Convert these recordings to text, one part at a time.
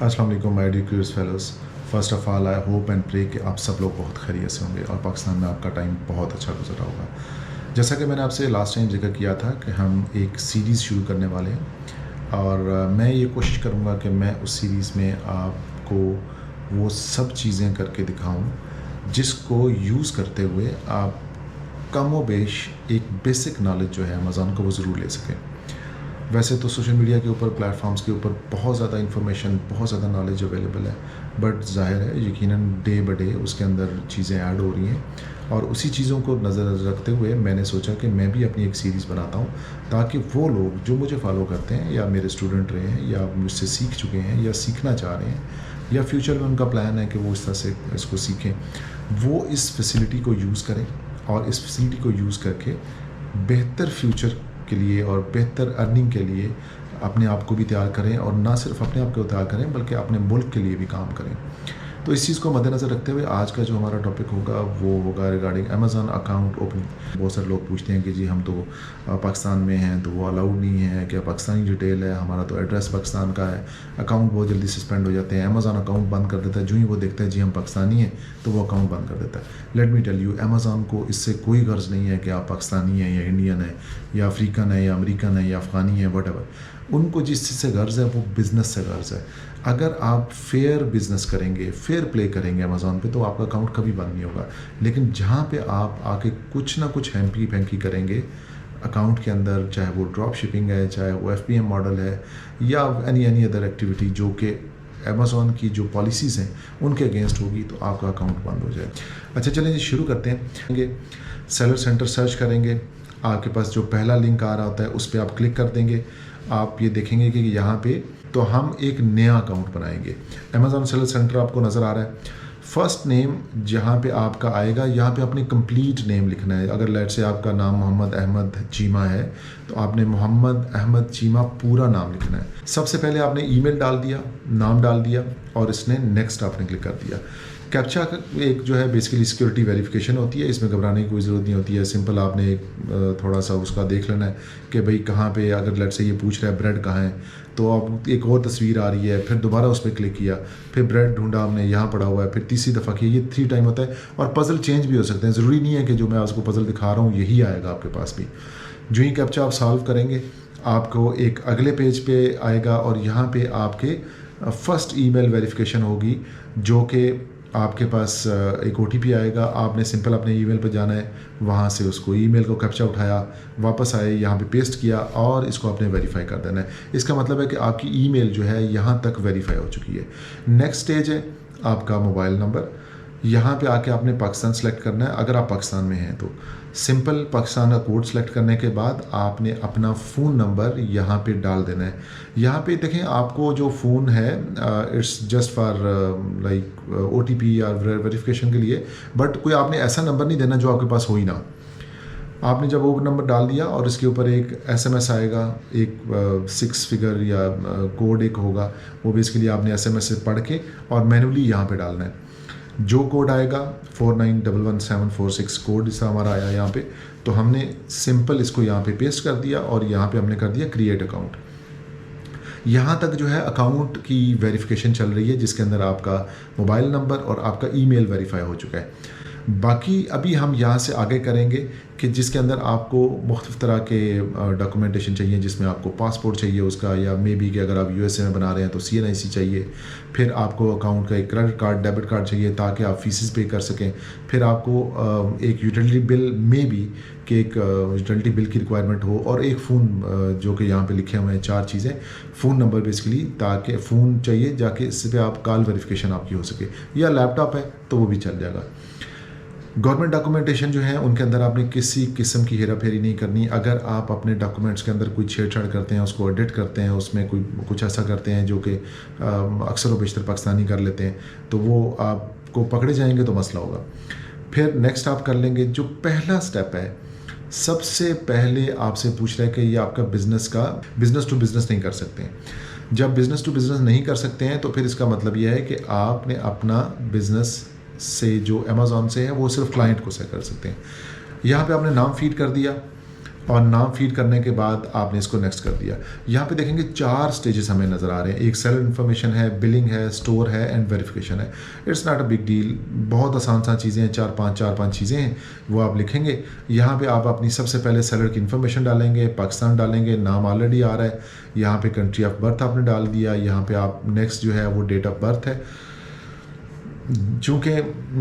अस्सलाम वालेकुम my dear curious fellows. First of all I hope and pray कि आप सब लोग बहुत खैरियत से होंगे और पाकिस्तान में आपका टाइम बहुत अच्छा गुजरा होगा। जैसा कि मैंने आपसे लास्ट टाइम जिक्र किया था कि हम एक सीरीज़ शुरू करने वाले हैं और मैं ये कोशिश करूँगा कि मैं उस सीरीज़ में आपको वो सब चीज़ें करके दिखाऊँ जिसको यूज़ करते हुए आप कम व बेश एक बेसिक नॉलेज जो है अमेज़ॉन को वो ज़रूर ले सकें। वैसे तो सोशल मीडिया के ऊपर प्लेटफॉर्म्स के ऊपर बहुत ज़्यादा इन्फॉर्मेशन, बहुत ज़्यादा नॉलेज अवेलेबल है, बट ज़ाहिर है यकीनन डे बाय डे उसके अंदर चीज़ें ऐड हो रही हैं और उसी चीज़ों को नज़र रखते हुए मैंने सोचा कि मैं भी अपनी एक सीरीज़ बनाता हूँ ताकि वो लोग जो मुझे फॉलो करते हैं या मेरे स्टूडेंट रहे हैं या मुझसे सीख चुके हैं या सीखना चाह रहे हैं या फ्यूचर में उनका प्लान है कि वो इस तरह से इसको सीखें, वो इस फैसिलिटी को यूज़ करें और इस फैसिलिटी को यूज़ करके बेहतर फ्यूचर के लिए और बेहतर अर्निंग के लिए अपने आप को भी तैयार करें और ना सिर्फ अपने आप को तैयार करें बल्कि अपने मुल्क के लिए भी काम करें। तो इस चीज़ को मद्देनज़र रखते हुए आज का जो हमारा टॉपिक होगा वो होगा रिगार्डिंग अमेज़ॉन अकाउंट ओपनिंग। बहुत सारे लोग पूछते हैं कि जी हम तो पाकिस्तान में हैं तो वो अलाउड नहीं है, क्या पाकिस्तानी डिटेल है, हमारा तो एड्रेस पाकिस्तान का है, अकाउंट बहुत जल्दी सस्पेंड हो जाते हैं, अमेज़ॉन अकाउंट बंद कर देता है, जो ही वो देखता है जी हम पाकिस्तानी हैं तो वो अकाउंट बंद कर देता है। Let me tell you, Amazon को इससे कोई गर्ज नहीं है कि आप पाकिस्तानी हैं या इंडियन है या अफ्रीकन है या अमरीकन है या अफ़गानी है, वट उनको जिस चीज़ से गर्ज है वो बिज़नेस से गर्ज है। अगर आप फेयर बिज़नेस करेंगे, फेयर प्ले करेंगे अमेज़ॉन पे तो आपका अकाउंट कभी बंद नहीं होगा। लेकिन जहाँ पे आप आके कुछ ना कुछ हैंकी फैंकी करेंगे अकाउंट के अंदर, चाहे वो ड्रॉप शिपिंग है, चाहे वो FBM मॉडल है या एनी अदर एक्टिविटी जो कि अमेज़ॉन की जो पॉलिसीज़ हैं उनके अगेंस्ट होगी तो आपका अकाउंट बंद हो जाए। अच्छा चलें जी शुरू करते हैं। सेलर सेंटर सर्च करेंगे, आपके पास जो पहला लिंक आ रहा होता है उस पर आप क्लिक कर देंगे। आप ये देखेंगे कि यहाँ पे तो हम एक नया अकाउंट बनाएंगे। अमेज़ॉन सेलर सेंटर आपको नज़र आ रहा है। फर्स्ट नेम जहाँ पे आपका आएगा यहाँ पे अपनी कंप्लीट नेम लिखना है। अगर लेट से आपका नाम मोहम्मद अहमद चीमा है तो आपने मोहम्मद अहमद चीमा पूरा नाम लिखना है। सबसे पहले आपने ईमेल डाल दिया, नाम डाल दिया और इसने नेक्स्ट आपने क्लिक कर दिया। कैप्चा एक जो है बेसिकली सिक्योरिटी वेरिफिकेशन होती है, इसमें घबराने की कोई ज़रूरत नहीं होती है। सिंपल आपने एक थोड़ा सा उसका देख लेना है कि भाई कहाँ पे, अगर लेट से ये पूछ रहा है ब्रेड कहाँ है तो अब एक और तस्वीर आ रही है, फिर दोबारा उस पर क्लिक किया, फिर ब्रेड ढूंढा हमने यहाँ पड़ा हुआ है, फिर तीसरी दफ़ा किया, ये 3 टाइम होता है। और पज़ल चेंज भी हो सकते हैं, ज़रूरी नहीं है कि जो मैं आपको पज़ल दिखा रहा हूँ यही आएगा आपके पास भी। जो ही कैप्चा आप सॉल्व करेंगे आपको एक अगले पेज पे आएगा और यहाँ पे आपके फर्स्ट ईमेल वेरिफिकेशन होगी जो कि आपके पास एक OTP आएगा। आपने सिंपल अपने ईमेल पर जाना है, वहाँ से उसको ईमेल को कैप्चा उठाया, वापस आए, यहाँ पे पेस्ट किया और इसको आपने वेरीफाई कर देना है। इसका मतलब है कि आपकी ईमेल जो है यहाँ तक वेरीफाई हो चुकी है। नेक्स्ट स्टेज है आपका मोबाइल नंबर। यहाँ पे आके आपने पाकिस्तान सेलेक्ट करना है। अगर आप पाकिस्तान में हैं तो सिंपल पाकिस्तान का कोड सेलेक्ट करने के बाद आपने अपना फ़ोन नंबर यहाँ पे डाल देना है। यहाँ पे देखें आपको जो फ़ोन है it's just for like OTP या वेरिफिकेशन के लिए, बट कोई आपने ऐसा नंबर नहीं देना जो आपके पास हो ही ना। आपने जब वो नंबर डाल दिया और इसके ऊपर एक SMS आएगा, एक 6 फिगर या कोड एक होगा, वो बेसिकली आपने SMS से पढ़ के और मैनुअली यहाँ पे डालना है। जो कोड आएगा 49111746 कोड इसका हमारा आया यहाँ पे, तो हमने सिंपल इसको यहाँ पे पेस्ट कर दिया और यहाँ पे हमने कर दिया क्रिएट अकाउंट। यहाँ तक जो है अकाउंट की वेरिफिकेशन चल रही है जिसके अंदर आपका मोबाइल नंबर और आपका ईमेल वेरीफाई हो चुका है। बाकी अभी हम यहाँ से आगे करेंगे कि जिसके अंदर आपको मुख्तलिफ़ तरह के डॉक्यूमेंटेशन चाहिए, जिसमें आपको पासपोर्ट चाहिए उसका, या मे बी कि अगर आप USA में बना रहे हैं तो CNIC चाहिए। फिर आपको अकाउंट का एक क्रेडिट कार्ड, डेबिट कार्ड चाहिए ताकि आप फीसेस पे कर सकें। फिर आपको एक यूटिलिटी बिल में भी कि एक यूटिलिटी बिल की रिक्वायरमेंट हो और एक फ़ोन जो कि यहाँ पे लिखे हुए हैं 4 चीज़ें। फ़ोन नंबर बेसिकली, ताकि फ़ोन चाहिए जाके इस पर आप कॉल वेरिफिकेशन आपकी हो सके, या लैपटॉप है तो वो भी चल जाएगा। गवर्नमेंट डॉक्यूमेंटेशन जो है उनके अंदर आपने किसी किस्म की हेरा फेरी नहीं करनी। अगर आप अपने डॉक्यूमेंट्स के अंदर कोई छेड़छाड़ करते हैं, उसको एडिट करते हैं, उसमें कोई कुछ ऐसा करते हैं जो कि अक्सर व बेशतर पाकिस्तानी कर लेते हैं, तो वो आपको पकड़े जाएंगे तो मसला होगा। फिर नेक्स्ट आप कर लेंगे जो पहला स्टेप है, सबसे पहले आपसे पूछ रहा है कि ये आपका बिज़नेस टू बिज़नेस नहीं कर सकते हैं। जब बिज़नेस टू बिज़नेस नहीं कर सकते हैं तो फिर इसका मतलब यह है कि आपने अपना बिज़नेस से जो अमेज़ॉन से है वो सिर्फ क्लाइंट को से कर सकते हैं। यहाँ पे आपने नाम फीड कर दिया, और नाम फीड करने के बाद आपने इसको नेक्स्ट कर दिया। यहाँ पे देखेंगे 4 स्टेजेस हमें नज़र आ रहे हैं। एक सेलर इन्फॉर्मेशन है, बिलिंग है, स्टोर है एंड वेरिफिकेशन है। It's not a big deal, बहुत आसान चीज़ें हैं, 4-5 चीज़ें हैं, वो आप लिखेंगे। यहाँ पे आप अपनी सबसे पहले सेलर की इन्फॉर्मेशन डालेंगे, पाकिस्तान डालेंगे, नाम ऑलरेडी आ रहा है, यहाँ पे कंट्री ऑफ बर्थ आपने डाल दिया, यहाँ पे आप नेक्स्ट जो है वो डेट ऑफ बर्थ है। चूँकि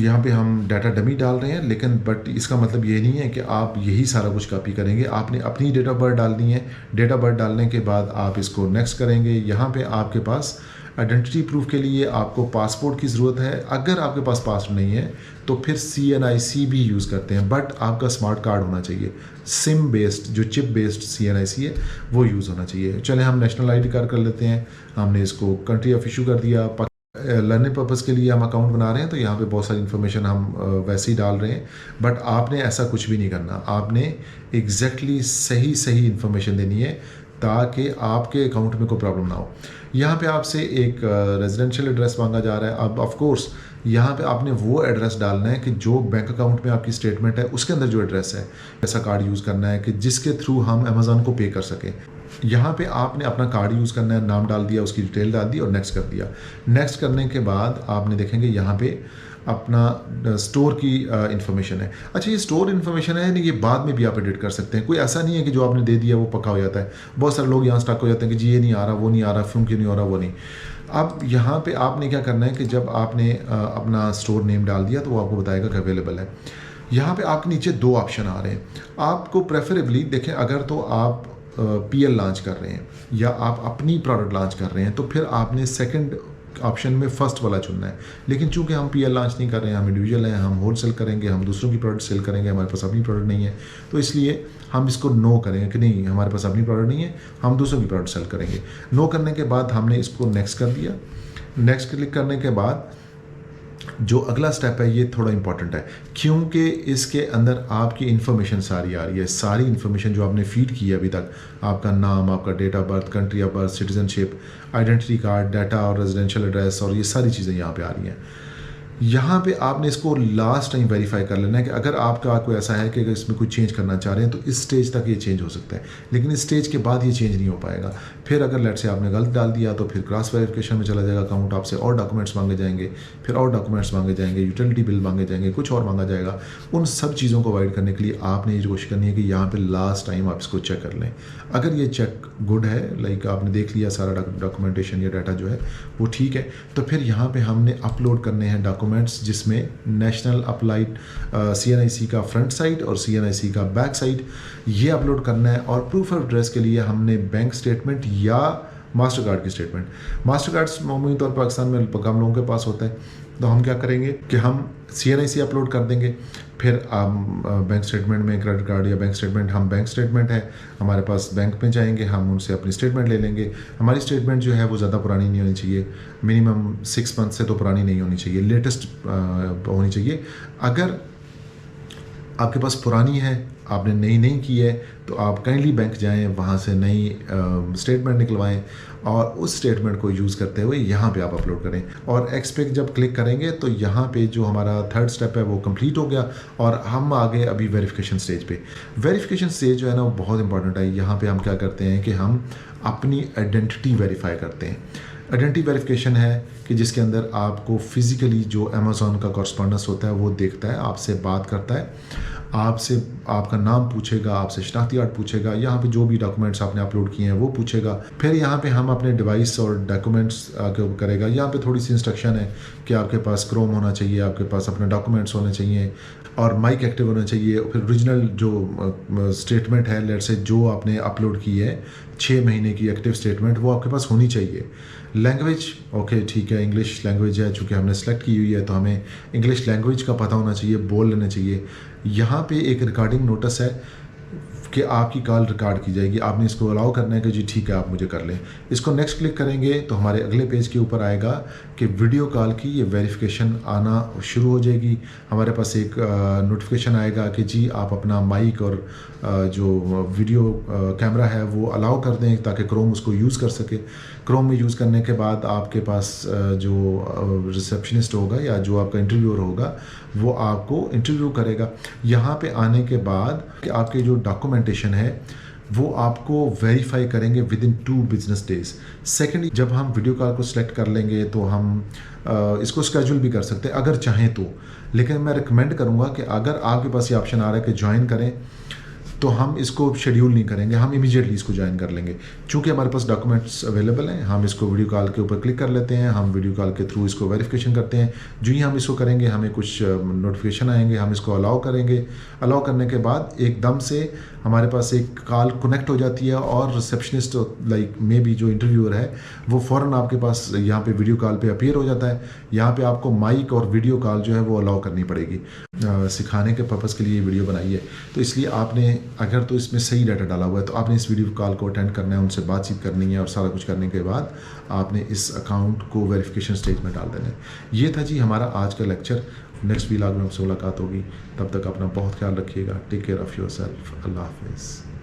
यहाँ पे हम डाटा डमी डाल रहे हैं, लेकिन बट इसका मतलब ये नहीं है कि आप यही सारा कुछ कॉपी करेंगे। आपने अपनी डेट ऑफ बर्थ डालनी है। डेट ऑफ बर्थ डालने के बाद आप इसको नेक्स्ट करेंगे। यहाँ पे आपके पास आइडेंटिटी प्रूफ के लिए आपको पासपोर्ट की ज़रूरत है। अगर आपके पास पासपोर्ट नहीं है तो फिर CNIC भी यूज़ करते हैं, बट आपका स्मार्ट कार्ड होना चाहिए। सिम बेस्ड, जो चिप बेस्ड CNIC है वो यूज़ होना चाहिए। चले हम नेशनल ID कार्ड कर लेते हैं। हमने इसको कंट्री ऑफ इशू कर दिया। लर्निंग पर्पज़ के लिए हम अकाउंट बना रहे हैं, तो यहाँ पे बहुत सारी इन्फॉर्मेशन हम वैसे ही डाल रहे हैं, बट आपने ऐसा कुछ भी नहीं करना। आपने एग्जैक्टली सही इन्फॉर्मेशन देनी है ताकि आपके अकाउंट में कोई प्रॉब्लम ना हो। यहाँ पे आपसे एक रेजिडेंशियल एड्रेस मांगा जा रहा है। अब ऑफ कोर्स यहाँ पे आपने वो एड्रेस डालना है कि जो बैंक अकाउंट में आपकी स्टेटमेंट है उसके अंदर जो एड्रेस है, ऐसा कार्ड यूज़ करना है कि जिसके थ्रू हम अमेज़ॉन को पे कर सकें। यहाँ पे आपने अपना कार्ड यूज़ करना है, नाम डाल दिया, उसकी डिटेल डाल दी और नेक्स्ट कर दिया। नेक्स्ट करने के बाद आपने देखेंगे यहाँ पे अपना स्टोर की इंफॉर्मेशन है। अच्छा, ये स्टोर इन्फॉर्मेशन है, ये बाद में भी आप एडिट कर सकते हैं। कोई ऐसा नहीं है कि जो आपने दे दिया वो पक्का हो जाता है। बहुत सारे लोग यहाँ स्टक हो जाते हैं कि जी ये नहीं आ रहा, वो नहीं आ रहा, क्यों नहीं हो रहा, वो नहीं। अब यहाँ पे आपने क्या करना है कि जब आपने अपना स्टोर नेम डाल दिया तो वो आपको बताएगा कि अवेलेबल है। यहाँ पे आपके नीचे 2 ऑप्शन आ रहे हैं। आपको प्रेफरेबली देखें, अगर तो आप PL लॉन्च कर रहे हैं या आप अपनी प्रोडक्ट लॉन्च कर रहे हैं तो फिर आपने सेकंड ऑप्शन में फर्स्ट वाला चुनना है। लेकिन चूंकि हम PL लॉन्च नहीं कर रहे हैं, हम इंडिविजुअल हैं, हम होलसेल करेंगे, हम दूसरों की प्रोडक्ट सेल करेंगे, हमारे पास अपनी प्रोडक्ट नहीं है, तो इसलिए हम इसको नो करेंगे कि नहीं, हमारे पास अपनी प्रोडक्ट नहीं है, हम दूसरों की प्रोडक्ट सेल करेंगे। नो करने के बाद हमने इसको नेक्स्ट कर दिया। नेक्स्ट क्लिक करने के बाद जो अगला स्टेप है ये थोड़ा इंपॉर्टेंट है, क्योंकि इसके अंदर आपकी इन्फॉर्मेशन सारी आ रही है। सारी इन्फॉर्मेशन जो आपने फीड की है अभी तक, आपका नाम, आपका date of birth, country of birth, citizenship, identity card, data और रेजिडेंशियल एड्रेस, और ये सारी चीज़ें यहाँ पे आ रही हैं। यहाँ पे आपने इसको लास्ट टाइम वेरीफाई कर लेना है कि अगर आपका कोई ऐसा है कि अगर इसमें कुछ चेंज करना चाह रहे हैं तो इस स्टेज तक ये चेंज हो सकता है, लेकिन इस स्टेज के बाद ये चेंज नहीं हो पाएगा। फिर अगर लेट से आपने गलत डाल दिया तो फिर क्रॉस वेरिफिकेशन में चला जाएगा अकाउंट, आपसे और डॉक्यूमेंट्स मांगे जाएंगे, फिर और डॉक्यूमेंट्स मांगे जाएंगे, यूटिलिटी बिल मांगे जाएंगे, कुछ और मांगा जाएगा। उन सब चीज़ों को अवॉइड करने के लिए आपने ये कोशिश करनी है कि यहाँ पर लास्ट टाइम आप इसको चेक कर लें। अगर ये चेक गुड है, लाइक आपने देख लिया सारा डॉक्यूमेंटेशन या डाटा जो है वो ठीक है, तो फिर यहाँ पर हमने अपलोड करने हैं डॉक्यूमेंट्स, जिसमें नेशनल अप्लाइड CNIC का फ्रंट साइड और CNIC का बैक साइड ये अपलोड करना है। और प्रूफ ऑफ एड्रेस के लिए हमने बैंक स्टेटमेंट या मास्टर कार्ड की स्टेटमेंट, मास्टर कार्ड मामूली तौर पर पाकिस्तान में कम लोगों के पास होता है, तो हम क्या करेंगे कि हम CNIC अपलोड कर देंगे। फिर बैंक स्टेटमेंट में क्रेडिट कार्ड या बैंक स्टेटमेंट, हम बैंक स्टेटमेंट है हमारे पास, बैंक में जाएंगे, हम उनसे अपनी स्टेटमेंट ले लेंगे। हमारी स्टेटमेंट जो है वो ज़्यादा पुरानी नहीं होनी चाहिए, मिनिमम 6 मंथ से तो पुरानी नहीं होनी चाहिए, लेटेस्ट होनी चाहिए। अगर आपके पास पुरानी है, आपने नई नहीं की है, तो आप काइंडली बैंक जाएं, वहाँ से नई स्टेटमेंट निकलवाएं और उस स्टेटमेंट को यूज़ करते हुए यहाँ पे आप अपलोड करें। और एक्सपेक्ट जब क्लिक करेंगे तो यहाँ पे जो हमारा थर्ड स्टेप है वो कंप्लीट हो गया और हम आ गए अभी वेरिफिकेशन स्टेज पे। वेरिफिकेशन स्टेज जो है ना वो बहुत इंपॉर्टेंट है। यहाँ पे हम क्या करते हैं कि हम अपनी आइडेंटिटी वेरीफाई करते हैं। आइडेंटिटी वेरिफिकेशन है कि जिसके अंदर आपको फिज़िकली जो अमेज़ॉन का कॉरस्पॉन्डेंस होता है वो देखता है, आपसे बात करता है, आपसे आपका नाम पूछेगा, आपसे शनाख्ती कार्ड पूछेगा, यहाँ पे जो भी डॉक्यूमेंट्स आपने अपलोड किए हैं वो पूछेगा। फिर यहाँ पे हम अपने डिवाइस और डॉक्यूमेंट्स करेगा। यहाँ पे थोड़ी सी इंस्ट्रक्शन है कि आपके पास क्रोम होना चाहिए, आपके पास अपने डॉक्यूमेंट्स होने चाहिए और माइक एक्टिव होना चाहिए। फिर ओरिजिनल जो स्टेटमेंट है, लेट से जो आपने अपलोड की है 6 महीने की एक्टिव स्टेटमेंट, वो आपके पास होनी चाहिए। लैंग्वेज ओके ठीक है, इंग्लिश लैंग्वेज है, चूँकि हमने सेलेक्ट की हुई है तो हमें इंग्लिश लैंग्वेज का पता होना चाहिए, बोल लेना चाहिए। यहाँ पे एक रिकॉर्डिंग नोटिस है कि आपकी कॉल रिकॉर्ड की जाएगी, आपने इसको अलाउ करना है कि जी ठीक है आप मुझे कर लें। इसको नेक्स्ट क्लिक करेंगे तो हमारे अगले पेज के ऊपर आएगा कि वीडियो कॉल की ये वेरिफिकेशन आना शुरू हो जाएगी। हमारे पास एक नोटिफिकेशन आएगा कि जी आप अपना माइक और जो वीडियो कैमरा है वो अलाउ कर दें ताकि क्रोम उसको यूज़ कर सके। क्रोम में यूज़ करने के बाद आपके पास जो रिसेप्शनिस्ट होगा या जो आपका इंटरव्यूअर होगा वो आपको इंटरव्यू करेगा। यहाँ पे आने के बाद कि आपके जो डॉक्यूमेंटेशन है वो आपको वेरीफाई करेंगे with in 2 business days. Secondly, जब हम वीडियो कॉल को सिलेक्ट कर लेंगे तो हम इसको स्केड्यूल भी कर सकते हैं अगर चाहें तो, लेकिन मैं रिकमेंड करूँगा कि अगर आपके पास ये ऑप्शन आ रहा है कि ज्वाइन करें तो हम इसको शेड्यूल नहीं करेंगे, हम इमीडिएटली इसको ज्वाइन कर लेंगे। चूँकि हमारे पास डॉक्यूमेंट्स अवेलेबल हैं, हम इसको वीडियो कॉल के ऊपर क्लिक कर लेते हैं, हम वीडियो कॉल के थ्रू इसको वेरिफिकेशन करते हैं। जो ही हम इसको करेंगे हमें कुछ नोटिफिकेशन आएंगे, हम इसको अलाउ करेंगे। अलाउ करने के बाद एकदम से हमारे पास एक कॉल कनेक्ट हो जाती है और रिसेप्शनिस्ट लाइक मे बी जो इंटरव्यूअर है वो फ़ौरन आपके पास यहाँ पे वीडियो कॉल पे अपीयर हो जाता है। यहाँ पे आपको माइक और वीडियो कॉल जो है वो अलाउ करनी पड़ेगी। सिखाने के पर्पज़ के लिए ये वीडियो बनाई है, तो इसलिए आपने अगर तो इसमें सही डाटा डाला हुआ है तो आपने इस वीडियो कॉल को अटेंड करना है, उनसे बातचीत करनी है और सारा कुछ करने के बाद आपने इस अकाउंट को वेरिफिकेशन स्टेज में डाल देना है। ये था जी हमारा आज का लेक्चर। नेक्स्ट व्लॉग में आपसे मुलाकात होगी, तब तक अपना बहुत ख्याल रखिएगा। Take care of yourself. अल्लाह हाफिज़।